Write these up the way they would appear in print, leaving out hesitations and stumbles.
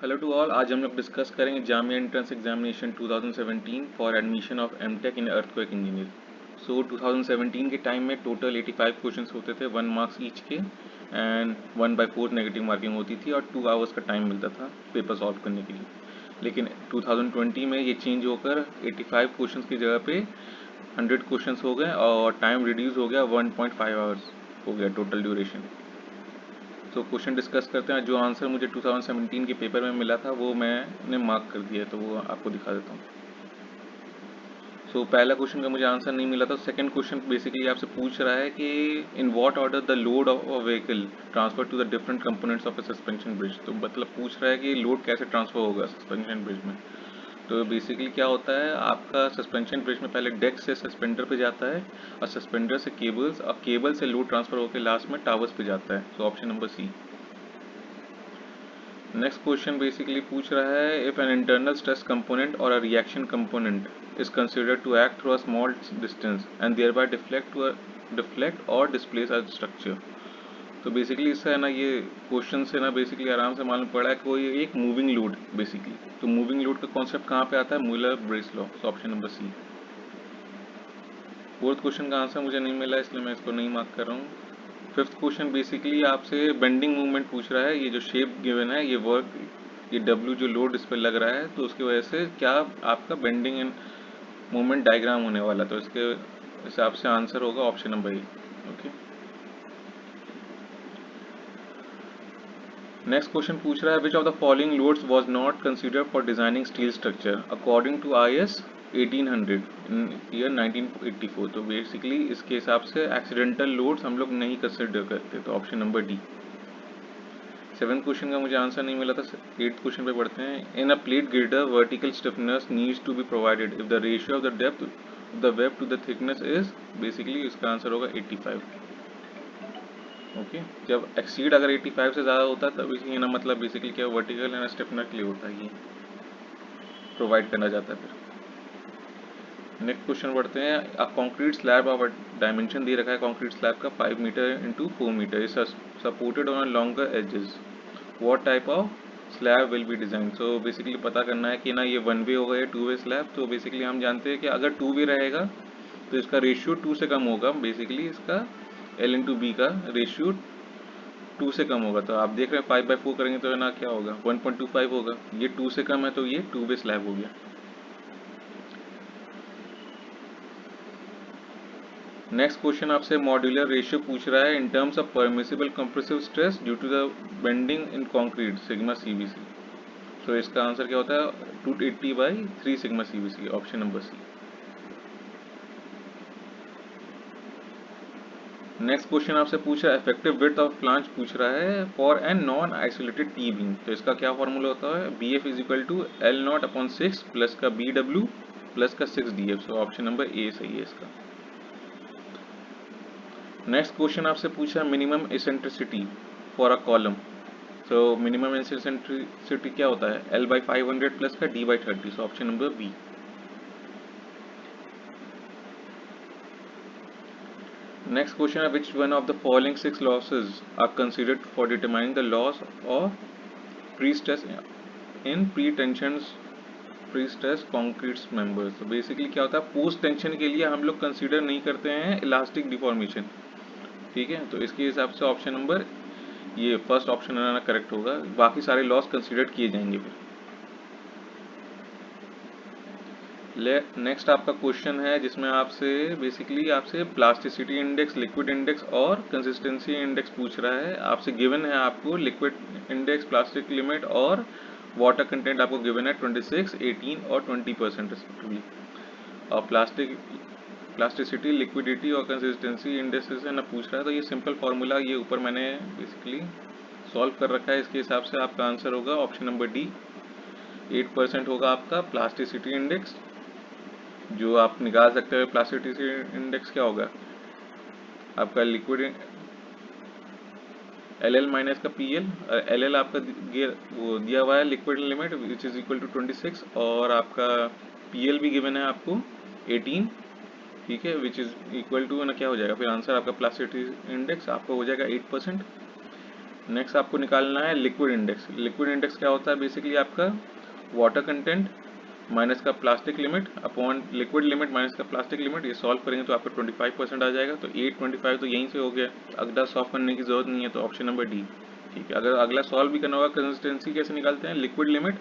Hello to all. आज हम लोग डिस्कस करेंगे Jamia entrance examination 2017 for admission of MTech in earthquake engineer. So 2017 के टाइम में टोटल 85 क्वेश्चंस होते थे, 1 मार्क्स ईच के, एंड 1/4 नेगेटिव मार्किंग होती थी और 2 आवर्स का टाइम मिलता था पेपर सॉल्व करने के लिए। लेकिन 2020 में ये चेंज होकर 85 क्वेश्चंस की जगह पे 100 क्वेश्चंस हो गए और टाइम रिड्यूस हो गया, 1.5 आवर्स हो गया टोटल ड्यूरेशन। तो क्वेश्चन डिस्कस करते हैं। जो आंसर मुझे 2017 के पेपर में मिला था वो मैंने मार्क कर दिया है, तो वो आपको दिखा देता हूँ। पहला क्वेश्चन का मुझे आंसर नहीं मिला था। सेकंड क्वेश्चन बेसिकली आपसे पूछ रहा है कि in what order the load of a vehicle transfer to the different components of a suspension bridge. तो मतलब पूछ रहा है कि लोड कैसे ट्रांसफर होगा सस्पेंशन ब्रिज में। तो बेसिकली क्या होता है, आपका सस्पेंशन ब्रिज में पहले डेक से सस्पेंडर पे जाता है और सस्पेंडर से केबल्स और केबल से लोड ट्रांसफर होकर लास्ट में टावर्स पे जाता है। तो option number C. Next question basically पूछ रहा है if an internal stress component or a reaction component is considered to act through a small distance and thereby deflect or displace a structure. तो basically इससे है ना, ये question से ना बेसिकली आराम से मालूम पड़ा है कि कोई एक मूविंग लोड बेसिकली। तो मूविंग लोड का कॉन्सेप्ट कहाँ पे आता है, मूलर ब्रेस लॉ। तो option number C. Fourth question का आंसर मुझे नहीं मिला, इसलिए मैं इसको नहीं मार्क कर रहा हूँ। फिफ्थ क्वेश्चन बेसिकली आपसे बेंडिंग मूवमेंट पूछ रहा है। ये जो शेप गिवन है, ये वर्क, ये डब्ल्यू जो लोड इस पर लग रहा है, तो उसकी वजह से क्या आपका बेंडिंग एंड मूवमेंट डायग्राम होने वाला। तो इसके हिसाब से आंसर होगा option number A. Okay. Next question पूछ रहा है which of the following loads was not considered for designing steel structure according to IS 1800 in year 1984। तो बेसिकली इसके हिसाब से एक्सीडेंटल लोड्स हम लोग नहीं कंसिडर करते। तो option number D. Seventh question का मुझे आंसर नहीं मिला था। एट्थ क्वेश्चन पे पढ़ते हैं। In a plate girder vertical stiffness needs to be provided if the ratio of the depth of the web to the thickness is. Basically इसका answer होगा 85। ओके। जब एक्सीड अगर 85 से ज़्यादा होता है तब इसी ना, मतलब बेसिकली क्या वर्टिकल एंड स्टिफनेस के लिए होता है, ये प्रोवाइड करना चाहता है। फिर नेक्स्ट क्वेश्चन बढ़ते हैं। A concrete slab of dimension दे रखा है कंक्रीट स्लैब का 5 metre into 4 metre is supported on longer edges. What type of slab will be design. So basically पता करना है कि ना ये 1 वे होगा या 2 वे स्लैब। तो बेसिकली हम जानते हैं कि अगर 2 वे रहेगा तो इसका रेशियो 2 से कम होगा। बेसिकली इसका L इंटू बी का रेशियो 2 से कम होगा। तो आप देख रहे हैं 5/4 करेंगे तो ना क्या होगा, 1.25 होगा। ये 2 से कम है तो ये 2 वे स्लैब हो गया। नेक्स्ट क्वेश्चन आपसे मॉड्यूलर रेशियो पूछ रहा है in terms of permissible compressive stress due to the bending in concrete sigma CBC। तो इसका आंसर क्या होता है, 280/3 sigma CBC। Option number C. Next question आपसे पूछ रहा है इफेक्टिव विड्थ ऑफ फ्लांज पूछ रहा है for an non isolated T beam. तो इसका क्या फॉर्मूला होता है, BF is equal to L0/6 plus का BW प्लस का 6DF। सो ऑप्शन नंबर ए सही है इसका। नेक्स्ट क्वेश्चन आपसे पूछा minimum eccentricity for a column. तो मिनिमम एसेंट्रिसिटी क्या होता है, L/500 प्लस का D/30। So option number B. Next question है which one of the following 6 losses are considered for determining the loss of prestress in prestress concrete members. तो basically क्या होता है, post tension के लिए हम लोग कंसीडर नहीं करते हैं इलास्टिक डिफॉर्मेशन। ठीक है, तो इसके हिसाब से ऑप्शन नंबर ये फर्स्ट ऑप्शन है ना करेक्ट होगा। बाकी सारे लॉस कंसीडर किए जाएंगे फिर। नेक्स्ट आपका क्वेश्चन है जिसमें आपसे बेसिकली आपसे प्लास्टिसिटी इंडेक्स, लिक्विड इंडेक्स और कंसिस्टेंसी इंडेक्स पूछ रहा है। आपसे गिवन है आपको लिक्विड इंडेक्स, प्लास्टिक लिमिट और वाटर कंटेंट आपको गिवन है 26, 18 और 20% रिस्पेक्टिवली। और प्लास्टिसिटी, लिक्विडिटी और कंसिस्टेंसी इंडेक्स से ना पूछ रहा है। तो ये सिंपल फार्मूला ये ऊपर मैंने बेसिकली सॉल्व कर रखा है। इसके हिसाब से आपका आंसर होगा ऑप्शन नंबर डी। 8% होगा आपका प्लास्टिसिटी इंडेक्स, जो आप निकाल सकते हो। प्लास्टिसिटी इंडेक्स क्या होगा आपका, लिक्विड LL माइनस का PL। LL आपका वो दिया हुआ है liquid limit which is equal to 26 और आपका PL भी गिवन है आपको 18। ठीक है, विच इज इक्वल टू ना क्या हो जाएगा फिर आंसर आपका प्लास्टिसिटी इंडेक्स आपका हो जाएगा 8%। नेक्स्ट आपको निकालना है लिक्विड इंडेक्स। लिक्विड इंडेक्स क्या होता है, बेसिकली आपका वाटर कंटेंट माइनस का plastic limit upon liquid limit minus का प्लास्टिक लिमिट। ये सॉल्व करेंगे तो आपको 25% आ जाएगा। तो 825 तो यहीं से हो गया, अगला सॉल्व करने की जरूरत नहीं है, तो ऑप्शन नंबर डी। ठीक है, अगर अगला सॉल्व भी करना होगा, कंसिस्टेंसी कैसे निकालते हैं, लिक्विड लिमिट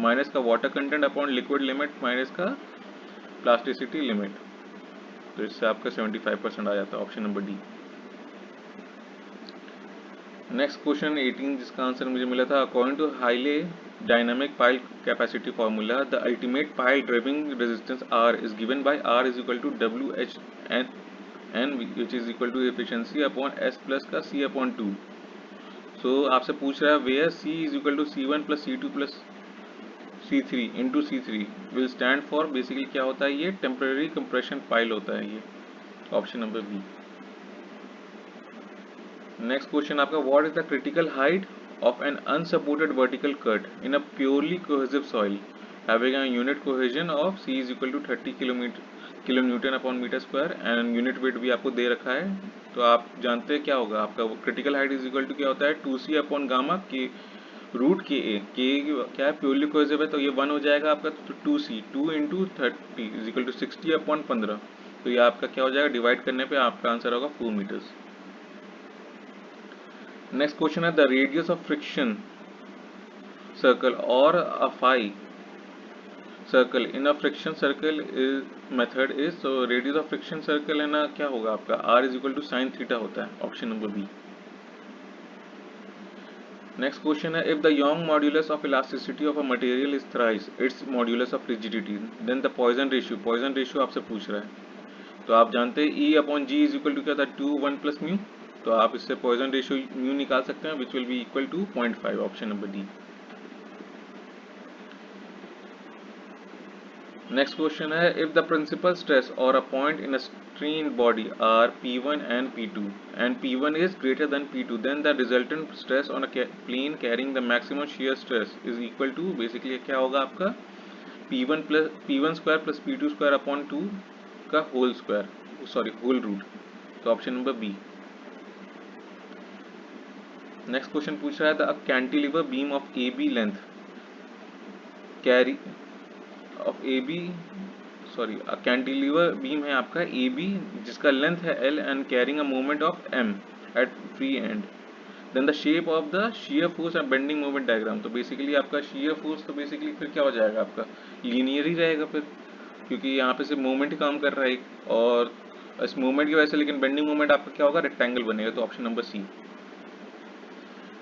माइनस का water content upon liquid limit minus का प्लास्टिसिटी लिमिट। तो इससे आपका 75% आ जाता है, option number D. Next question 18 जिसका आंसर मुझे मिला था, according to Hiley dynamic pile capacity formula the ultimate pile driving resistance R is given by R is equal to WH n which is equal to efficiency upon S plus का C upon 2। सो आपसे पूछ रहा है where C is equal to C1 plus C2 plus C3 into C3 will stand for, basically क्या होता है, ये temporary compression pile होता है ये, option number B. Next question आपका, what is the critical height of an unsupported vertical cut in a purely cohesive soil having a unit cohesion of C is equal to 30 kilo newton upon metre square and unit weight भी आपको दे रखा है। तो आप जानते हैं क्या होगा आपका critical height is equal to क्या होता है, 2C अपॉन गामा के रूट के ए। के क्या है, प्योरली कोहेसिव है, तो ये 1 हो जाएगा आपका, तो 2C 2 into 30 is equal to 60 upon 15। तो ये आपका क्या हो जाएगा, डिवाइड करने पे आपका आंसर होगा 4 मीटर्स। नेक्स्ट क्वेश्चन है, the radius of friction circle or a phi circle in a friction circle is method is. So radius of friction circle है ना, क्या होगा आपका, R is equal to sine theta होता है, option number B. Next question है, if the Young modulus of elasticity of a material is thrice its modulus of rigidity then the Poisson ratio आपसे पूछ रहा है। तो आप जानते हैं E upon G is equal to क्या था, 2 1 प्लस म्यू। तो आप इससे पॉइजन रेशियो म्यू निकाल सकते हैं which will be equal to 0.5, option number D. Next question है, इफ द प्रिंसिपल स्ट्रेस और a point in a strained body are P1 and P2 and P1 is greater than P2 then the resultant stress on a plane carrying the maximum shear stress is equal to, basically क्या होगा आपका P1 square plus P2 square upon 2 का whole square, sorry whole root. तो option number B. Next question पूछ रहा है, the cantilever beam of A B length carry of A B sorry cantilever beam है आपका ए बी जिसका length है L and carrying a moment of M at free end then the shape of the shear force and bending moment diagram. तो basically आपका shear force तो basically फिर क्या हो जाएगा आपका, लीनियर ही रहेगा फिर, क्योंकि यहाँ पे सिर्फ मूवमेंट ही काम कर रहा है और इस मूवमेंट की वजह से, लेकिन बेंडिंग मूवमेंट आपका क्या होगा, रेक्टेंगल बनेगा। तो ऑप्शन नंबर सी।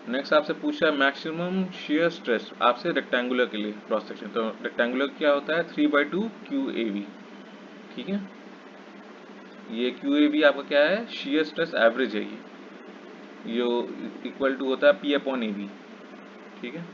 नेक्स्ट आपसे पूछा है मैक्सिमम shear स्ट्रेस आपसे रेक्टेंगुलर के लिए क्रॉस सेक्शन। तो रेक्टेंगुलर क्या होता है, 3/2 QAV। ठीक है, ये QAV आपका क्या है, shear स्ट्रेस एवरेज है ये इक्वल टू होता है P अपॉन AB। ठीक है,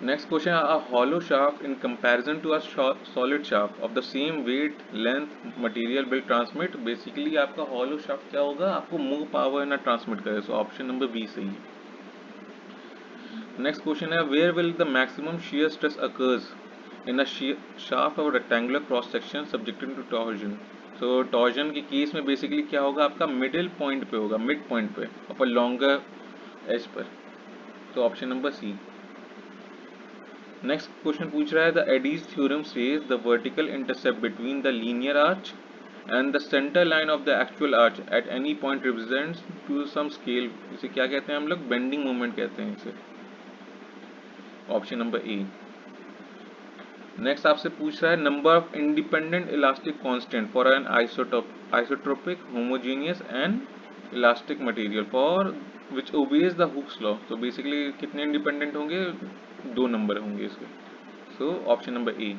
next question, a hollow shaft in comparison to a solid shaft of the same weight length material will transmit। Basically आपका hollow shaft क्या होगा, आपको मूव पावर ना ट्रांसमिट करेगा। सो ऑप्शन नंबर बी सही है। नेक्स्ट क्वेश्चन है, where will the maximum shear stress occurs in a shaft of rectangular cross section subjected to torsion। तो टॉर्जन के केस में बेसिकली क्या होगा आपका, मिडिल पॉइंट पे होगा, मिड पॉइंट पे और लॉन्गर एज पर। तो option number C. Next question पूछ रहा है, the Eddy's theorem says the vertical intercept between the linear arch and the centre line of the actual arch at any point represents to some scale. इसे क्या कहते हैं हम लोग, bending moment कहते हैं इसे, ऑप्शन नंबर ए। नेक्स्ट आपसे पूछ रहा है, number of independent elastic constant for an isotropic homogeneous and elastic material for which obeys the Hooke's law. तो बेसिकली कितने इंडिपेंडेंट होंगे, 2 नंबर होंगे इसके। So option number A.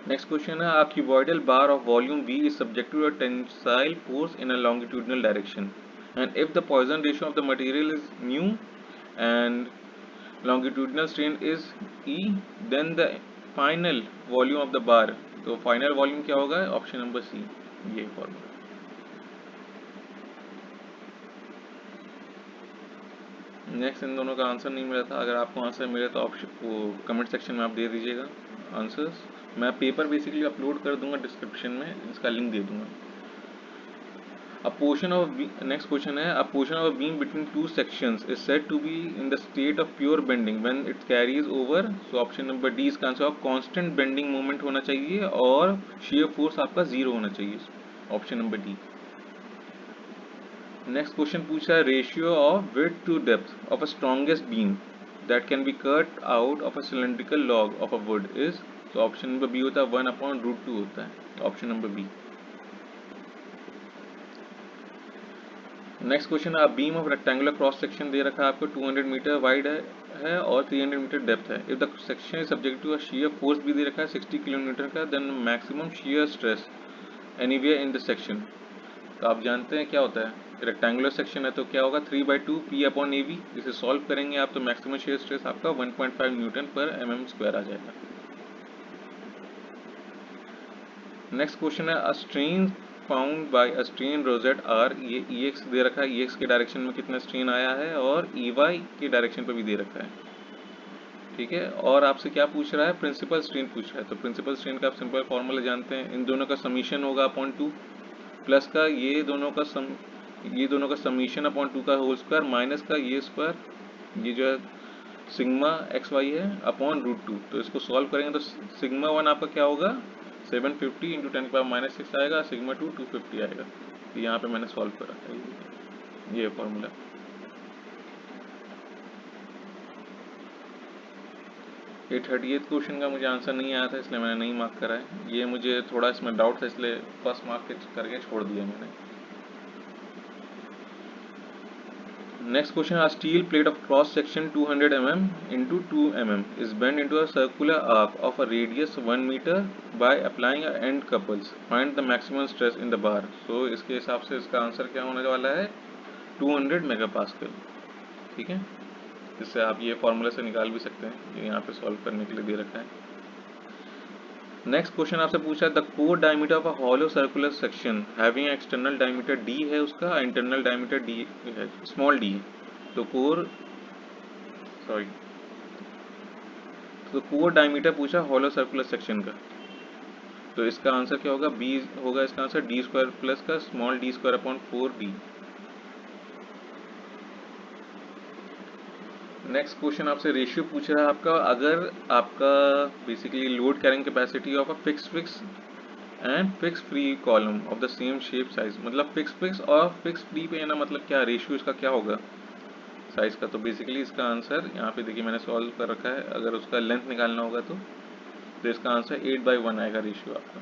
Next question है, a cuboidal bar of volume V is subject to a tensile force in a longitudinal direction and if the Poisson ratio of the material is mu and longitudinal strain is E then the final volume of the bar। तो final volume क्या होगा, option number सी, ये formula. Next in दोनों का answer नहीं मिला था, अगर आपको आंसर मिले तो ऑप्शन वो कमेंट सेक्शन में आप दे दीजिएगा आंसर्स। मैं पेपर बेसिकली अपलोड कर दूंगा डिस्क्रिप्शन में, इसका लिंक दे दूंगा। A portion of next question है, a portion of a beam between two sections is said to be in the state of pure bending when it carries over, so option number D इसका answer of constant bending moment होना चाहिए और shear force आपका 0 होना चाहिए, option number D. Next question पूछा है, ratio of width to depth of a strongest beam that can be cut out of a cylindrical log of a wood is, तो option number B होता है 1/√2 होता है, option number B. Next question है, beam of rectangular cross section दे रखा है आपको 200 मीटर वाइड है और 300 मीटर डेप्थ है। If the section is subject to a shear force भी दे रखा है 60 किलोमीटर का, then maximum shear stress anywhere in the section. तो आप जानते हैं क्या होता है, रेक्टेंगुलर सेक्शन है तो क्या होगा 3/2 P/AV। इसे सॉल्व करेंगे आप तो मैक्सिमम शियर स्ट्रेस आपका 1.5 न्यूटन पर mm² आ जाएगा। नेक्स्ट क्वेश्चन है, a strain found by a strain rosette are, ये EX दे रखा है, EX के डायरेक्शन में कितना स्ट्रेन आया है और EY के डायरेक्शन पर भी दे रखा है, ठीक है। और आपसे क्या पूछ रहा है, प्रिंसिपल स्ट्रेन पूछ रहा है। तो प्रिंसिपल स्ट्रेन का आप सिंपल फॉर्मूला जानते हैं, इन दोनों का समीशन होगा अपॉन 2 प्लस का ये दोनों का समीशन अपॉन 2 का होल स्क्वायर माइनस का ये स्क्वायर, ये जो है सिग्मा XY है अपॉन √2। तो इसको सॉल्व करेंगे तो सिग्मा 1 आपका क्या होगा 750 इंटू 10⁻⁶ आएगा, सिग्मा 2 250 आएगा। तो यहाँ पे मैंने सॉल्व करा था ये फॉर्मूला। ये 38 क्वेश्चन का मुझे आंसर नहीं आया था इसलिए मैंने नहीं मार्क करा है, ये मुझे थोड़ा इसमें डाउट था इसलिए फर्स्ट मार्क करके छोड़ दिया मैंने। Next question, a steel plate of cross section 200 mm into 2 mm is bent into a circular arc of a radius 1 meter by applying a end couples. Find the maximum stress in the bar. So इसके हिसाब से इसका answer क्या होने वाला है 200 megapascal, ठीक है। इससे आप ये फॉर्मूला से निकाल भी सकते हैं, ये यहाँ पे सॉल्व करने के लिए दे रखा है। नेक्स्ट क्वेश्चन आपसे पूछा है, the core diameter of a hollow circular section having external diameter d है उसका, इंटरनल डायमीटर d है, स्मॉल d है। तो कोर डायमीटर पूछा हॉलो सर्कुलर सेक्शन का, तो इसका आंसर क्या होगा, बी होगा इसका आंसर d² प्लस का small d² upon 4d। Next question आपसे रेशियो पूछ रहा है आपका, अगर आपका basically load carrying capacity of a fix and fix free column of the same shape size, मतलब फिक्स और फिक्स फ्री पे है ना, मतलब क्या रेशियो इसका क्या होगा साइज का। तो बेसिकली इसका आंसर यहाँ पे देखिए मैंने सॉल्व कर रखा है, अगर उसका लेंथ निकालना होगा तो इसका आंसर 8/1 आएगा रेशियो आपका।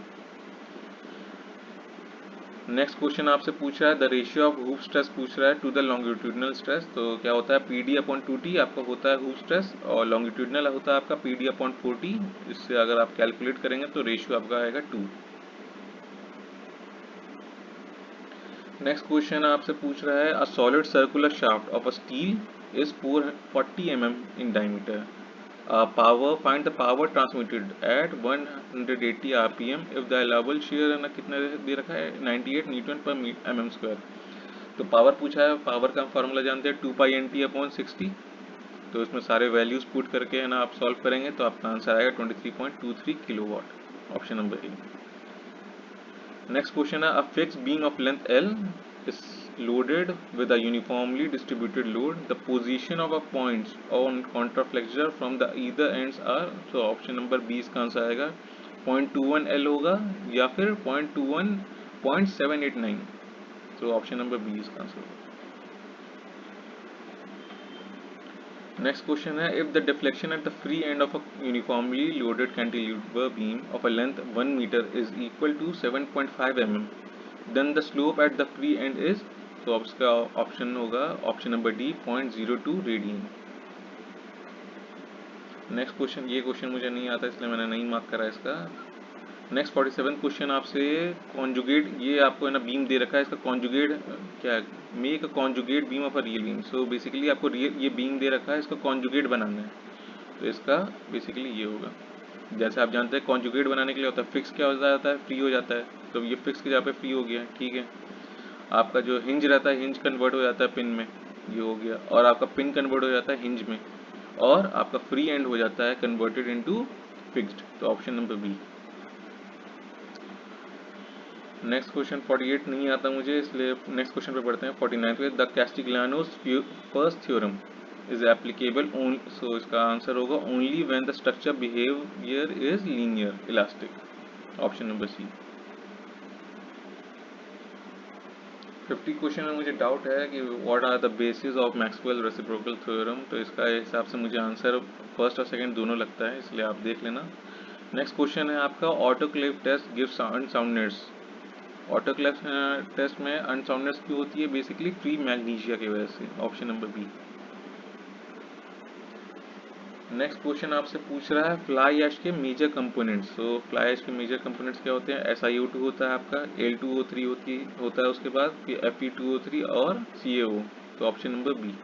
नेक्स्ट क्वेश्चन आपसे पूछ रहा है, the ratio of hoop stress पूछ रहा है टू द लॉन्गिट्यूडनल स्ट्रेस। तो क्या होता है PD/2T आपका होता है हूप स्ट्रेस और लॉन्गिट्यूडनल होता है आपका PD/4T। इससे अगर आप कैलकुलेट करेंगे तो रेशियो आपका आएगा 2। नेक्स्ट क्वेश्चन आपसे पूछ रहा है, a solid circular shaft of a steel is 440 mm in diameter, power find the power transmitted at 180 RPM if the allowable shear है ना कितना दे रखा है 98 न्यूटन पर mm²। तो पावर पूछा है, पावर का फॉर्मूला जानते हैं 2π/NT/60। तो इसमें सारे वैल्यूज पुट करके है ना आप सॉल्व करेंगे तो आपका आंसर आएगा 23.23 kilowatt, option number A. Next question है, a fix beam of length L is loaded with a uniformly distributed load. The position of a points on contraflexure from the either ends are, so option number 20 इसका answer आएगा 0.21 L होगा या फिर 0.789। तो option number 20 इसका answer होगा। Next question है, if the deflection at the free end of a uniformly loaded cantilever beam of a length 1 metre is equal to 7.5 mm, then the slope at the free end is, तो इसका option होगा option number D 0.02 radian. Next question, ये question मुझे नहीं आता इसलिए मैंने नहीं मार्क करा इसका। नेक्स्ट 47 क्वेश्चन आपसे, कॉन्जुगेट, ये आपको है ना बीम दे रखा है, इसका कॉन्जुगेट क्या है, make a conjugate beam of a real beam. So basically आपको रियल ये बीम दे रखा है, इसका कॉन्जुगेट बनाना है। तो इसका बेसिकली ये होगा, जैसे आप जानते हैं कॉन्जुगेट बनाने के लिए होता है फिक्स क्या हो जाता है, फ्री हो जाता है। तो ये फिक्स की जगह पे फ्री हो गया, ठीक है। आपका जो हिंज रहता है हिंज कन्वर्ट हो जाता है पिन में, ये हो गया। और आपका पिन कन्वर्ट हो जाता है हिंज में, और आपका फ्री एंड हो जाता है कन्वर्टेड इनटू फिक्स्ड। तो option number B. Next question 48 नहीं आता मुझे, इसलिए नेक्स्ट क्वेश्चन पे पढ़ते हैं 49 पे। The Castigliano's first theorem is applicable only, so इसका आंसर होगा only when the structure behaviour is linear elastic, option number C. 50 question में मुझे डाउट है कि what are the basis of Maxwell reciprocal theorem, तो इसका हिसाब से मुझे आंसर फर्स्ट और सेकंड दोनों लगता है, इसलिए आप देख लेना। नेक्स्ट क्वेश्चन है आपका autoclave test gives unsoundness. Autoclave test में अनसाउंडनेस क्यों होती है? बेसिकली फ्री मैग्नीशिया की वजह से, option number B. Next question आपसे पूछ रहा है फ्लाई ऐश के मेजर कंपोनेंट्स। तो फ्लाई ऐश के मेजर कंपोनेंट्स क्या होते हैं? SiO2 होता है आपका, Al2O3 होता है उसके बाद, फिर Fe2O3 और CaO, तो option number B.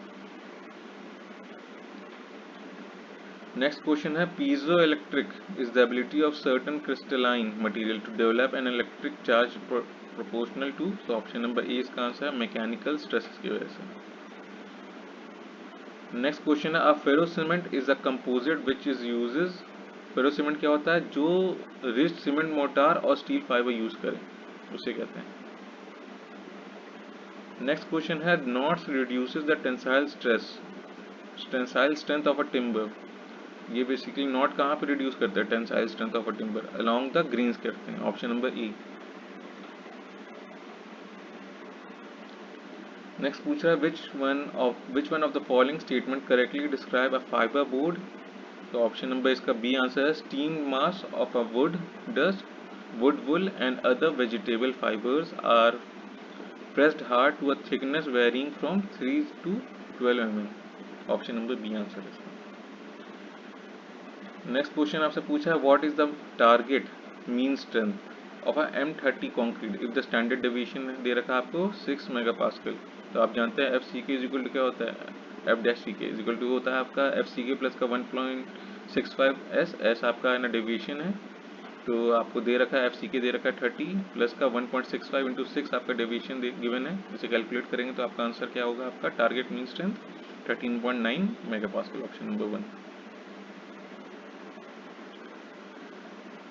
Next question है piezo electric is the ability of certain crystalline material to develop an electric charge proportional to, तो ऑप्शन नंबर ए इसका आंसर है मैकेनिकल स्ट्रेसेस की वजह से। नेक्स्ट क्वेश्चन है a ferrocement is a composite which is uses, ferrocement क्या होता है? जो रिच्ड सीमेंट मोटार और स्टील फाइबर यूज करे उसे कहते हैं। नेक्स्ट क्वेश्चन है knots reduces the tensile stress, tensile strength of a timber. ये बेसिकली नॉट कहाँ पे रिड्यूस करते हैं tensile strength of a timber? Along the grains करते हैं, ऑप्शन नंबर ई। नेक्स्ट पूछ रहा है which one of the following statement correctly describe a fibre board, तो ऑप्शन नंबर इसका बी आंसर है steam mass of a wood dust, wood wool and other vegetable fibres are pressed hard to a thickness varying from 3 to 12 mm, option number B answer है इसका। Next question आपसे पूछा है what is the target mean strength of a M30 concrete if the standard deviation दे रखा है आपको 6 megapascal. तो आप जानते हैं FCK इज इक्वल टू क्या होता है? F-CK इज इक्वल टू होता है आपका FCK प्लस का 1.65 S आपका है ना डेविएशन है, तो आपको दे रखा है FCK दे रखा है 30 प्लस का 1.65 इंटू 6 आपका डेविएशन गिवन है, इसे कैलकुलेट करेंगे तो आपका आंसर क्या होगा? आपका target mean strength 13.9 megapascal, option number 1।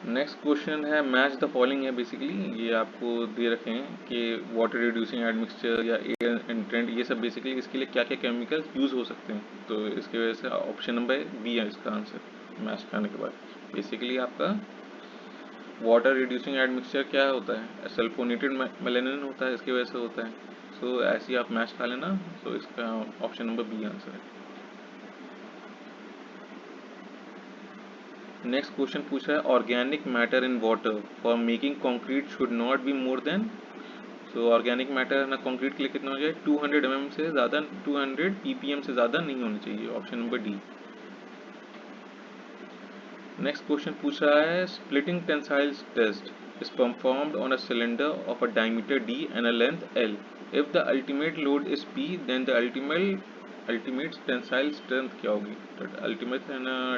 Next question है मैच द फॉलोइंग है, बेसिकली ये आपको दे रखे हैं कि वाटर रिड्यूसिंग एडमिक्सचर या एयर एंट्रेंट, ये सब बेसिकली इसके लिए क्या क्या केमिकल्स यूज हो सकते हैं, तो इसकी वजह से ऑप्शन नंबर बी है इसका आंसर मैच करने के बाद। बेसिकली आपका वाटर रिड्यूसिंग एडमिक्सचर क्या होता है? सल्फोनेटेड मेलानिन होता है, इसकी वजह से होता है। सो ऐसे ही आप मैच खा लेना, तो इसका ऑप्शन नंबर बी आंसर है। नेक्स्ट क्वेश्चन पूछ रहा है organic matter in water for making concrete should not be more than, so organic matter ना कंक्रीट के लिए कितना हो जाए? 200 mm से ज़्यादा, 200 ppm से ज़्यादा नहीं होनी चाहिए, option number D. Next question पूछ रहा है splitting tensile test is performed on a cylinder of a diameter d and a length l, if the ultimate load is p then the ultimate tensile strength क्या होगी? तो ultimate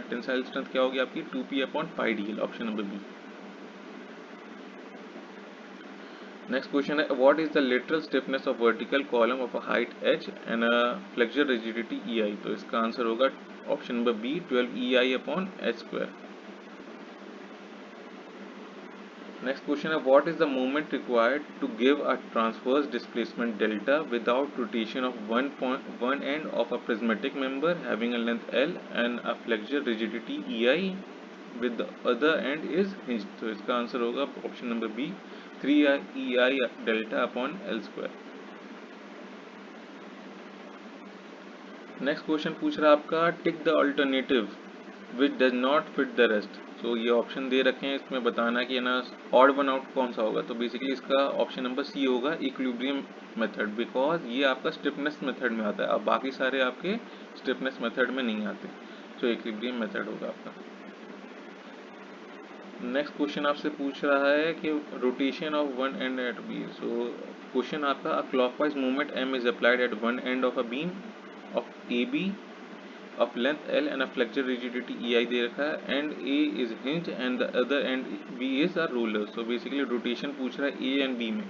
tensile strength क्या होगी आपकी? 2p/πdl, option number B. Next question है what is the lateral stiffness of vertical column of a height h and a flexure rigidity ei, तो इसका answer होगा option number B 12EI/h²। Next question है what is the moment required to give a transverse displacement delta without rotation of one end of a prismatic member having a length l and a flexure rigidity ei with the other end is hinged, तो इसका answer होगा option number B 3EI delta/L²। Next question पूछ रहा है आपका tick the alternative which does not fit the rest, तो ये option दे रखे हैं, इसमें बताना है कि ना ऑड वन आउट कौन सा होगा, तो बेसिकली इसका ऑप्शन नंबर सी होगा इक्विलिब्रियम मेथड, बिकॉज ये आपका स्टिफनेस मेथड में आता है, अब बाकी सारे आपके स्टिफनेस मेथड में नहीं आते, तो इक्विलिब्रियम मेथड होगा आपका। नेक्स्ट क्वेश्चन आपसे पूछ रहा है कि rotation of one end at B, so question आपका a clockwise movement m is applied at one end of a beam of A B of length L and a flexure rigidity EI दे रखा है and A is hinged and the other end B is a roller, so basically rotation पूछ रहा है A and B में,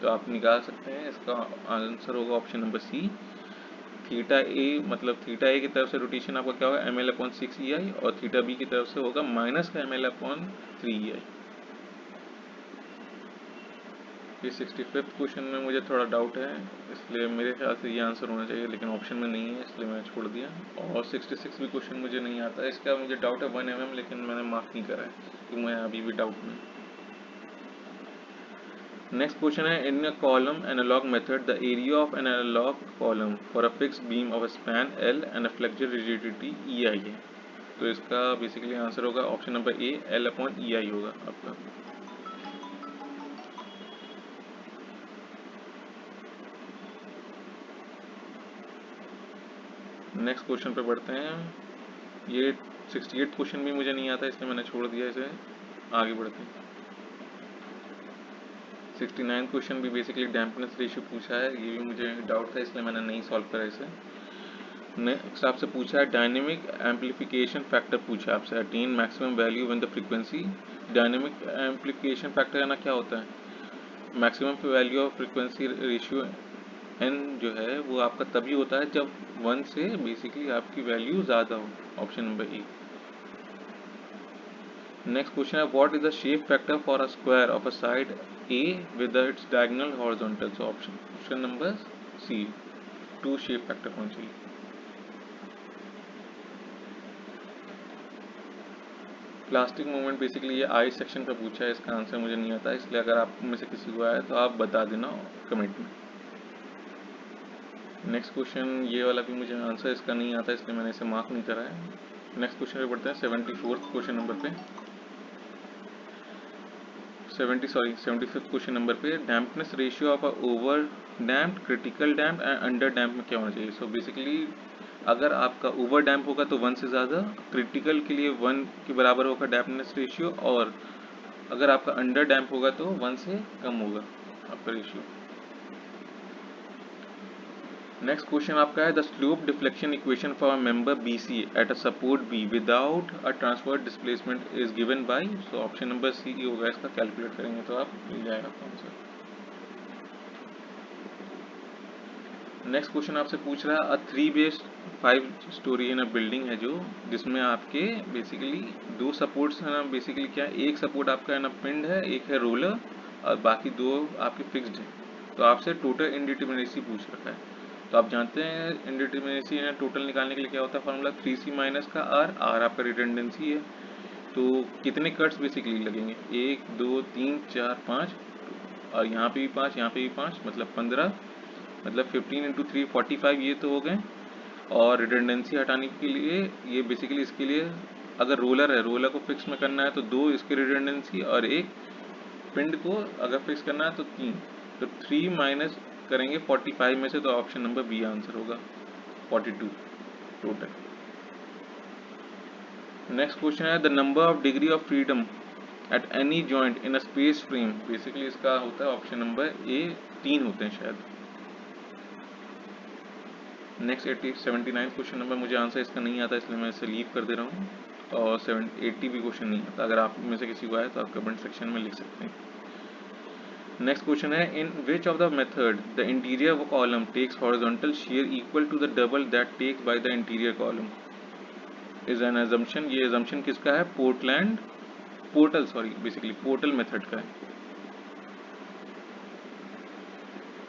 तो आप निकाल सकते हैं, इसका आंसर होगा option number C theta A, मतलब थीटा A की तरफ से रोटेशन आपका क्या होगा ml/6 EI और थीटा B की तरफ से होगा माइनस का ml/3 EI। ये 65th क्वेश्चन में मुझे थोड़ा डाउट है, इसलिए मेरे ख्याल से ये आंसर होना चाहिए, लेकिन ऑप्शन में नहीं है इसलिए मैंने छोड़ दिया। और 66 भी क्वेश्चन मुझे नहीं आता है, इसका मुझे डाउट है 1 mm, लेकिन मैंने मार्क नहीं करा है तो मैं अभी भी डाउट में। नेक्स्ट क्वेश्चन है, in a column analogue method the area of an analogue column for a fixed beam of span L and a flexure rigidity E I है। तो इसका बेसिकली आंसर होगा option number A, L upon E I होगा आपका। Next question पे बढ़ते हैं। ये 68 क्वेश्चन भी मुझे नहीं आता इसलिए मैंने छोड़ दिया इसे, आगे बढ़ते हैं। 69 क्वेश्चन भी बेसिकली डैम्पनेस रेशियो पूछा है, ये भी मुझे डाउट था इसलिए मैंने नहीं सॉल्व करा इसे। नेक्स्ट आपसे पूछा है डायनेमिक एम्पलीफिकेशन फैक्टर पूछा है आपसे, attain maximum value when the frequency. Dynamic amplification factor है ना, क्या होता है, maximum value of frequency ratio N जो है वो आपका तभी होता है जब 1 से बेसिकली आपकी वैल्यू ज़्यादा हो, option number A. Next question है, what is the shape factor for a square of a side A with its diagonal horizontal. So option number C, 2 shape factor होना चाहिए। प्लास्टिक मूवमेंट बेसिकली ये I section का पूछा है, इसका answer मुझे नहीं आता, इसलिए अगर आप में से किसी को आया तो आप बता देना कमेंट में। नेक्स्ट क्वेश्चन ये वाला भी मुझे आंसर इसका नहीं आता इसलिए मैंने इसे मार्क नहीं करा है। नेक्स्ट क्वेश्चन पे बढ़ते हैं 74th क्वेश्चन नंबर पे। 75th क्वेश्चन नंबर पे, dampness ratio of a over damped, critical damp and under damp में क्या होना चाहिए। सो बेसिकली अगर आपका ओवर डैम्प होगा तो 1 से ज़्यादा, क्रिटिकल के लिए 1 के बराबर होगा डैम्पनेस रेशियो, और अगर आपका अंडर डैम्प होगा तो 1 से कम होगा आपका रेशियो। नेक्स्ट क्वेश्चन आपका है, the slope deflection equation for a member BC at a support B without a transfer displacement is given by. So option number C होगा इसका, कैलकुलेट करेंगे तो आप मिल जाएगा आपका आंसर। नेक्स्ट क्वेश्चन आपसे पूछ रहा है, अ 3 base 5 story in a building है जो, जिसमें आपके बेसिकली 2 सपोर्ट्स है ना, बेसिकली क्या है, एक सपोर्ट आपका है ना पिंड है, एक है रोलर, और बाकी 2 आपके फिक्स्ड हैं। तो आपसे टोटल इंडिटरमिनेसी पूछ रखा है। तो आप जानते हैं इंडिटरमिनेसी है टोटल निकालने के लिए क्या होता है फॉर्मूला, 3C माइनस का R आपका रिडंडेंसी है। तो कितने कट्स बेसिकली लगेंगे, 1 2 3 4 5, और यहाँ पे भी 5, यहाँ पे भी 5, मतलब 15, मतलब 15 इंटू 3 45 ये तो हो गए। और रिडंडेंसी हटाने के लिए ये बेसिकली इसके लिए, अगर रोलर है, रोलर को फिक्स में करना है तो 2 इसकी रिडंडेंसी, और एक पिंड को अगर फिक्स करना है तो 3, तो 3 माइनस करेंगे 45 में से, तो ऑप्शन नंबर बी आंसर होगा, 42 टोटल। नेक्स्ट क्वेश्चन है, the number of degree of freedom at any joint in a space frame. Basically इसका होता है ऑप्शन नंबर ए, 3 होते हैं शायद। नेक्स्ट 79 क्वेश्चन नंबर, मुझे आंसर इसका नहीं आता इसलिए मैं इसे लीव कर दे रहा हूँ। और 80 भी क्वेश्चन नहीं आता, अगर आप में से किसी को आए तो आप कमेंट सेक्शन में लिख सकते हैं। नेक्स्ट क्वेश्चन है, in which of the method the interior column takes horizontal shear equal to the double that take by the interior column is an assumption. ये अजम्पशन किसका है, बेसिकली पोर्टल मेथड का है।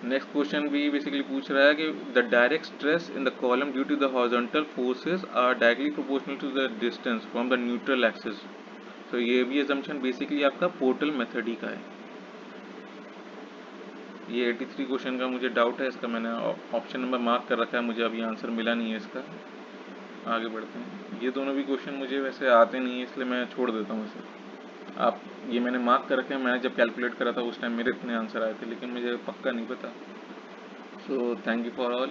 नेक्स्ट क्वेश्चन भी basically पूछ रहा है कि the direct stress in the column due to the horizontal forces are directly proportional to the distance from the neutral axis. तो ये भी असम्पशन बेसिकली आपका पोर्टल मेथड ही का है। ये 83 क्वेश्चन का मुझे डाउट है, इसका मैंने ऑप्शन नंबर मार्क कर रखा है, मुझे अभी आंसर मिला नहीं है इसका। आगे बढ़ते हैं। ये दोनों भी क्वेश्चन मुझे वैसे आते नहीं है इसलिए मैं छोड़ देता हूँ इसे। आप ये मैंने मार्क कर रखे हैं, मैंने जब कैलकुलेट करा था उस टाइम मेरे इतने आंसर आए थे, लेकिन मुझे पक्का नहीं पता। So thank you for all.